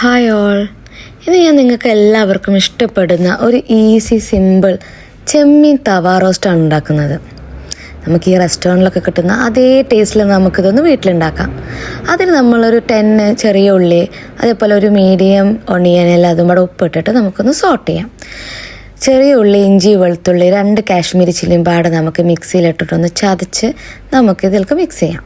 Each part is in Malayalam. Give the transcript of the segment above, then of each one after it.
ഹായ് ഓൾ, ഇന്ന് ഞാൻ നിങ്ങൾക്ക് എല്ലാവർക്കും ഇഷ്ടപ്പെടുന്ന ഒരു ഈസി സിമ്പിൾ ചെമ്മീൻ തവ റോസ്റ്റാണ് ഉണ്ടാക്കുന്നത്. നമുക്ക് ഈ റെസ്റ്റോറൻറ്റിലൊക്കെ കിട്ടുന്ന അതേ ടേസ്റ്റിൽ നമുക്കിതൊന്ന് വീട്ടിലുണ്ടാക്കാം. അതിന് നമ്മളൊരു 10 ചെറിയ ഉള്ളി, അതേപോലെ ഒരു മീഡിയം ഒണിയൻ എല്ലാം അതും കൂടെ ഉപ്പിട്ടിട്ട് നമുക്കൊന്ന് സോട്ട് ചെയ്യാം. ചെറിയ ഉള്ളി, ഇഞ്ചി, വെളുത്തുള്ളി, 2 കാശ്മീരി ചില്ലിയും പാടെ നമുക്ക് മിക്സിയിലിട്ടിട്ടൊന്ന് ചതച്ച് നമുക്കിതിലേക്ക് മിക്സ് ചെയ്യാം.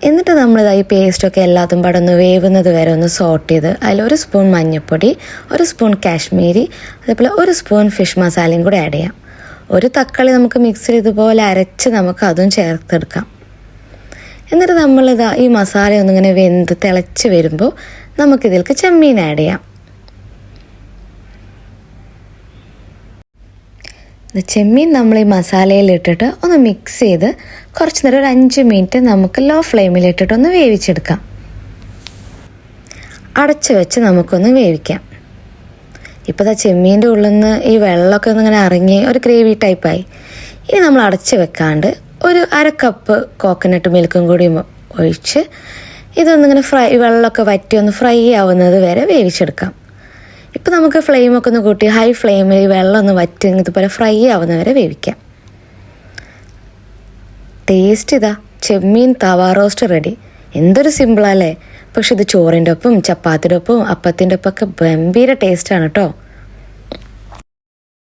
എന്നിട്ട് നമ്മളിതായി പേസ്റ്റൊക്കെ എല്ലാത്തും പാടെ ഒന്ന് വേവുന്നത് വരെ ഒന്ന് സോട്ട് ചെയ്ത് അതിലൊരു സ്പൂൺ മഞ്ഞൾപ്പൊടി, 1 സ്പൂൺ കാശ്മീരി, അതേപോലെ 1 സ്പൂൺ ഫിഷ് മസാലയും കൂടി ആഡ് ചെയ്യാം. ഒരു തക്കാളി നമുക്ക് മിക്സിയിൽ ഇതുപോലെ അരച്ച് നമുക്ക് അതും ചേർത്തെടുക്കാം. എന്നിട്ട് നമ്മളിതാ ഈ മസാല ഒന്നിങ്ങനെ വെന്ത് തിളച്ച് വരുമ്പോൾ നമുക്കിതിലേക്ക് ചെമ്മീൻ ആഡ് ചെയ്യാം. ചെമ്മീൻ നമ്മൾ ഈ മസാലയിൽ ഇട്ടിട്ട് ഒന്ന് മിക്സ് ചെയ്ത് കുറച്ച് നേരം ഒരു 5 മിനിറ്റ് നമുക്ക് ലോ ഫ്ലെയിമിലിട്ടിട്ട് ഒന്ന് വേവിച്ചെടുക്കാം. അടച്ച് വെച്ച് നമുക്കൊന്ന് വേവിക്കാം. ഇപ്പോൾ ചെമ്മീൻ്റെ ഉള്ളിൽ നിന്ന് ഈ വെള്ളമൊക്കെ ഒന്നിങ്ങനെ ഇറങ്ങി ഒരു ഗ്രേവി ടൈപ്പായി. ഇനി നമ്മൾ അടച്ച് വെക്കാണ്ട് ഒരു 1/2 കപ്പ് കോക്കനട്ട് മിൽക്കും കൂടി ഒഴിച്ച് ഇതൊന്നിങ്ങനെ വെള്ളമൊക്കെ വറ്റി ഒന്ന് ഫ്രൈ ആവുന്നത് വരെ വേവിച്ചെടുക്കാം. ഇപ്പോൾ നമുക്ക് ഫ്ലെയിമൊക്കെ ഒന്ന് കൂട്ടി ഹൈ ഫ്ലെയിമിൽ വെള്ളം ഒന്ന് വറ്റി ഇതുപോലെ ഫ്രൈ ആവുന്നവരെ വേവിക്കാം. ടേസ്റ്റ് ഇതാ, ചെമ്മീൻ തവ റോസ്റ്റ് റെഡി. എന്തൊരു സിമ്പിളല്ലേ, പക്ഷെ ഇത് ചോറിൻ്റെ ഒപ്പം, ചപ്പാത്തിയുടെ ഒപ്പം, അപ്പത്തിൻ്റെ ഒപ്പം ഒക്കെ ഗംഭീര ടേസ്റ്റാണ് കേട്ടോ.